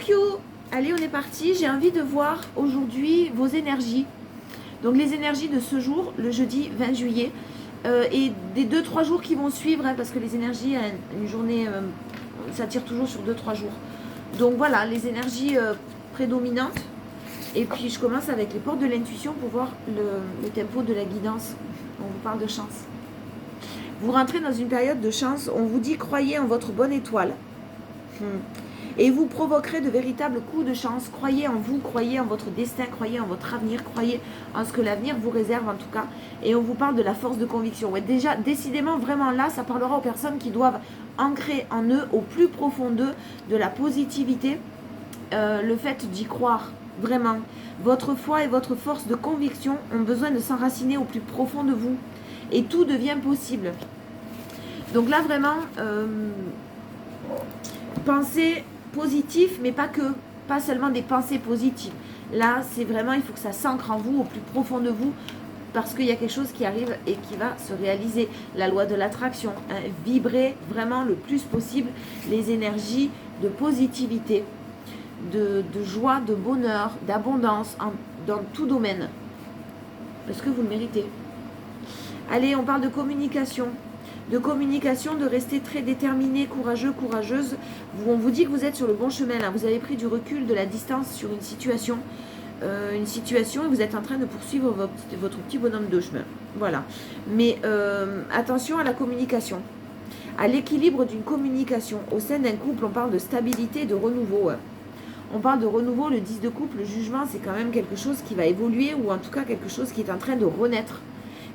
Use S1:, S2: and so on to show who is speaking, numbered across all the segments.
S1: you. Allez, on est parti. J'ai envie de voir aujourd'hui vos énergies. Donc les énergies de ce jour, le jeudi 20 juillet, et des 2-3 jours qui vont suivre, hein, parce que les énergies, une journée, ça tire toujours sur 2-3 jours. Donc voilà, les énergies prédominantes. Et puis je commence avec les portes de l'intuition pour voir le tempo de la guidance. On vous parle de chance. Vous rentrez dans une période de chance. On vous dit croyez en votre bonne étoile. Et vous provoquerez de véritables coups de chance. Croyez en vous, croyez en votre destin, croyez en votre avenir, croyez en ce que l'avenir vous réserve en tout cas. Et on vous parle de la force de conviction. Ouais, déjà, décidément, vraiment là, ça parlera aux personnes qui doivent ancrer en eux, au plus profond d'eux, de la positivité, le fait d'y croire, vraiment. Votre foi et votre force de conviction ont besoin de s'enraciner au plus profond de vous. Et tout devient possible. Donc là, vraiment, pensez positif, mais pas que, pas seulement des pensées positives. Là, c'est vraiment, il faut que ça s'ancre en vous, au plus profond de vous, parce qu'il y a quelque chose qui arrive et qui va se réaliser. La loi de l'attraction, hein, vibrez vraiment le plus possible les énergies de positivité, de joie, de bonheur, d'abondance, dans tout domaine, parce que vous le méritez. Allez, on parle de communication. De rester très déterminé, courageux, courageuse. On vous dit que vous êtes sur le bon chemin, là. Vous avez pris du recul, de la distance sur une situation, et vous êtes en train de poursuivre votre petit bonhomme de chemin. Voilà. Mais attention à la communication, à l'équilibre d'une communication. Au sein d'un couple, on parle de stabilité, de renouveau. On parle de renouveau, le 10 de coupe, le jugement, c'est quand même quelque chose qui va évoluer, ou en tout cas quelque chose qui est en train de renaître.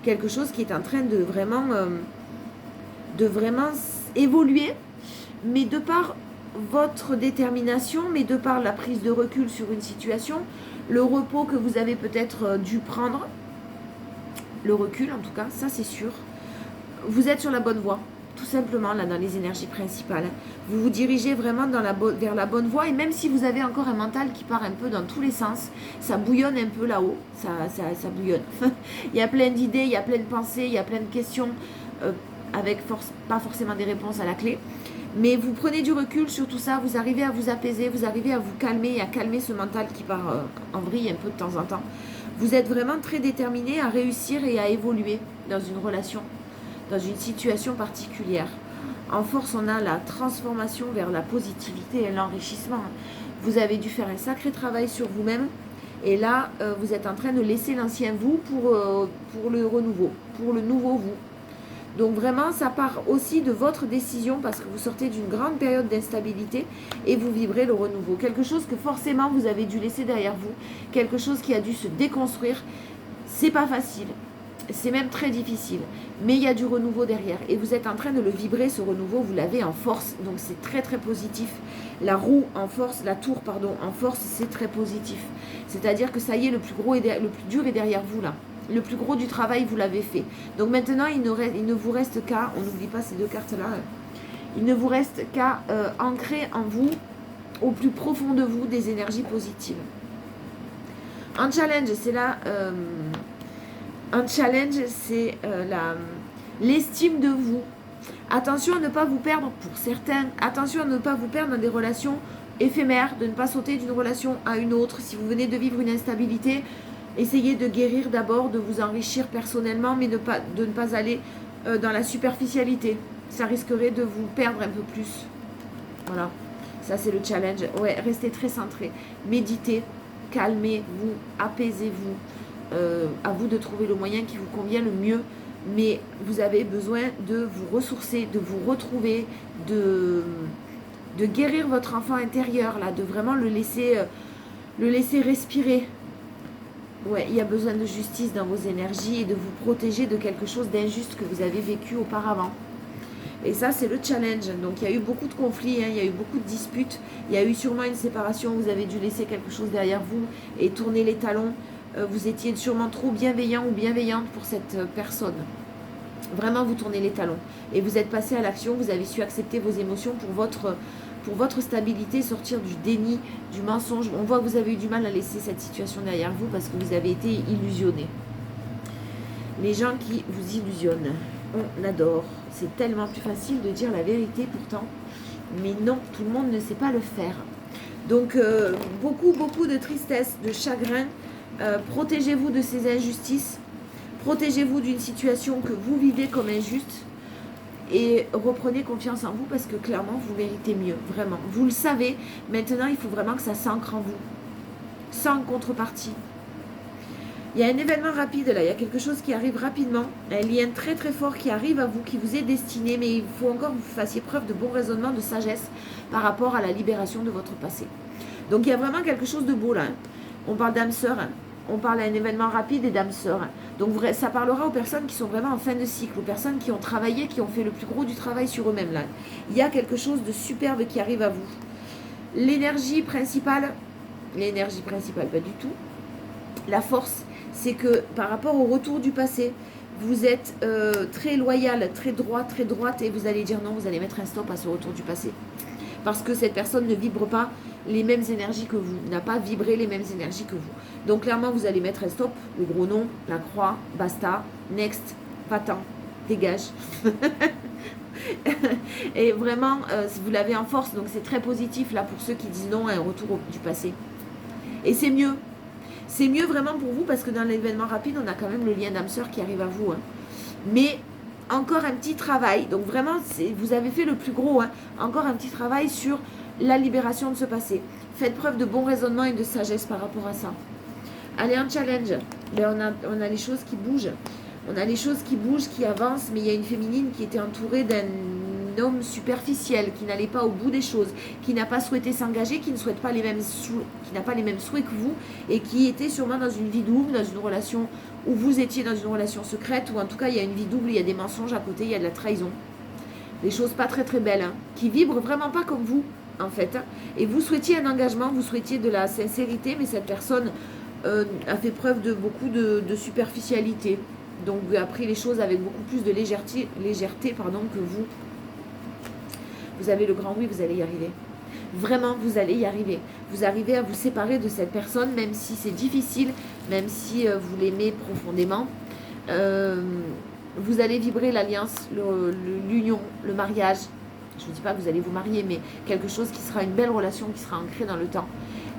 S1: Quelque chose qui est en train de vraiment évoluer, mais de par votre détermination, mais de par la prise de recul sur une situation, le repos que vous avez peut-être dû prendre, le recul en tout cas, ça c'est sûr, vous êtes sur la bonne voie, tout simplement là dans les énergies principales. Vous vous dirigez vraiment vers la bonne voie, et même si vous avez encore un mental qui part un peu dans tous les sens, ça bouillonne un peu là-haut, ça bouillonne. Il y a plein d'idées, il y a plein de pensées, il y a plein de questions, avec pas forcément des réponses à la clé, mais vous prenez du recul sur tout ça, vous arrivez à vous apaiser, vous arrivez à vous calmer et à calmer ce mental qui part en vrille un peu de temps en temps. Vous êtes vraiment très déterminé à réussir et à évoluer dans une relation, dans une situation particulière. En force, on a la transformation vers la positivité et l'enrichissement. Vous avez dû faire un sacré travail sur vous-même, et là, vous êtes en train de laisser l'ancien vous pour le renouveau, pour le nouveau vous. Donc vraiment, ça part aussi de votre décision, parce que vous sortez d'une grande période d'instabilité et vous vibrez le renouveau. Quelque chose que forcément vous avez dû laisser derrière vous, quelque chose qui a dû se déconstruire. C'est pas facile, c'est même très difficile, mais il y a du renouveau derrière et vous êtes en train de le vibrer, ce renouveau, vous l'avez en force, donc c'est très très positif. La roue en force, la tour pardon, en force, c'est très positif. C'est-à-dire que ça y est, le plus plus dur est derrière vous là. Le plus gros du travail, vous l'avez fait. Donc maintenant, il ne vous reste qu'à, on n'oublie pas ces deux cartes-là, il ne vous reste qu'à ancrer en vous, au plus profond de vous, des énergies positives. Un challenge, c'est là, l'estime de vous. Attention à ne pas vous perdre, pour certains, attention à ne pas vous perdre dans des relations éphémères, de ne pas sauter d'une relation à une autre. Si vous venez de vivre une instabilité, essayez de guérir d'abord, de vous enrichir personnellement, mais de ne pas aller dans la superficialité. Ça risquerait de vous perdre un peu plus. Voilà, ça c'est le challenge. Ouais, restez très centré. Méditez, calmez-vous, apaisez-vous. À vous de trouver le moyen qui vous convient le mieux. Mais vous avez besoin de vous ressourcer, de vous retrouver, de guérir votre enfant intérieur, là, de vraiment le laisser respirer. Ouais, il y a besoin de justice dans vos énergies et de vous protéger de quelque chose d'injuste que vous avez vécu auparavant. Et ça, c'est le challenge. Donc, il y a eu beaucoup de conflits, il y a eu beaucoup de disputes. Il y a eu sûrement une séparation, vous avez dû laisser quelque chose derrière vous et tourner les talons. Vous étiez sûrement trop bienveillant ou bienveillante pour cette personne. Vraiment, vous tournez les talons. Et vous êtes passé à l'action, vous avez su accepter vos émotions pour votre stabilité, sortir du déni, du mensonge. On voit que vous avez eu du mal à laisser cette situation derrière vous parce que vous avez été illusionné. Les gens qui vous illusionnent, on adore. C'est tellement plus facile de dire la vérité pourtant. Mais non, tout le monde ne sait pas le faire. Donc, beaucoup de tristesse, de chagrin. Protégez-vous de ces injustices. Protégez-vous d'une situation que vous vivez comme injuste. Et reprenez confiance en vous parce que clairement, vous méritez mieux. Vraiment. Vous le savez. Maintenant, il faut vraiment que ça s'ancre en vous. Sans contrepartie. Il y a un événement rapide là, il y a quelque chose qui arrive rapidement, un lien très très fort qui arrive à vous, qui vous est destiné, mais il faut encore que vous fassiez preuve de bon raisonnement, de sagesse par rapport à la libération de votre passé. Donc il y a vraiment quelque chose de beau là. On parle d'âme sœur, on parle d'un événement rapide et d'âme sœur. Donc ça parlera aux personnes qui sont vraiment en fin de cycle, aux personnes qui ont travaillé, qui ont fait le plus gros du travail sur eux-mêmes là. Il y a quelque chose de superbe qui arrive à vous. L'énergie principale pas du tout. La force, c'est que par rapport au retour du passé, vous êtes très loyal, très droite et vous allez dire non, vous allez mettre un stop à ce retour du passé. Parce que cette personne ne vibre pas les mêmes énergies que vous, n'a pas vibré les mêmes énergies que vous. Donc clairement, vous allez mettre un stop, le gros nom, la croix, basta, next, va-t'en, dégage. Et vraiment, vous l'avez en force, donc c'est très positif là pour ceux qui disent non à un retour du passé. Et c'est mieux. C'est mieux vraiment pour vous parce que dans l'événement rapide, on a quand même le lien d'âme sœur qui arrive à vous. Hein. Mais encore un petit travail. Donc vraiment, vous avez fait le plus gros. Hein. Encore un petit travail sur la libération de ce passé. Faites preuve de bon raisonnement et de sagesse par rapport à ça. Allez, un challenge. Ben, on a les choses qui bougent. On a les choses qui bougent, qui avancent, mais il y a une féminine qui était entourée d'un homme superficiel, qui n'allait pas au bout des choses, qui n'a pas souhaité s'engager, qui ne souhaite pas qui n'a pas les mêmes souhaits que vous, et qui était sûrement dans une vie double, dans une relation où vous étiez dans une relation secrète, ou en tout cas il y a une vie double, il y a des mensonges à côté, il y a de la trahison. Des choses pas très très belles, hein, qui vibrent vraiment pas comme vous, en fait. Hein. Et vous souhaitiez un engagement, vous souhaitiez de la sincérité, mais cette personne a fait preuve de beaucoup de superficialité. Donc a pris les choses avec beaucoup plus de légèreté que vous. Vous avez le grand oui, vous allez y arriver. Vraiment, vous allez y arriver. Vous arrivez à vous séparer de cette personne, même si c'est difficile, même si vous l'aimez profondément. Vous allez vibrer l'alliance, l'union, le mariage. Je ne dis pas que vous allez vous marier, mais quelque chose qui sera une belle relation, qui sera ancrée dans le temps.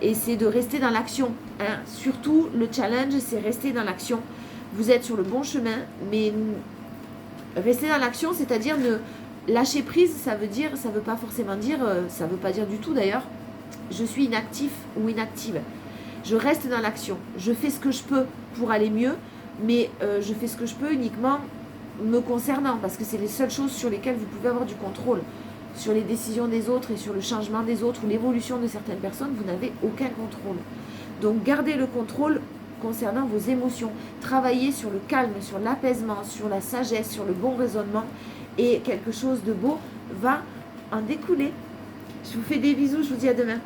S1: Et c'est de rester dans l'action. Hein. Surtout, le challenge, c'est rester dans l'action. Vous êtes sur le bon chemin, mais rester dans l'action, c'est-à-dire ne lâcher prise, ça veut pas forcément dire, ça veut pas dire du tout d'ailleurs, je suis inactif ou inactive. Je reste dans l'action, je fais ce que je peux pour aller mieux, mais je fais ce que je peux uniquement me concernant, parce que c'est les seules choses sur lesquelles vous pouvez avoir du contrôle. Sur les décisions des autres et sur le changement des autres ou l'évolution de certaines personnes, vous n'avez aucun contrôle. Donc gardez le contrôle concernant vos émotions. Travaillez sur le calme, sur l'apaisement, sur la sagesse, sur le bon raisonnement et quelque chose de beau va en découler. Je vous fais des bisous, je vous dis à demain.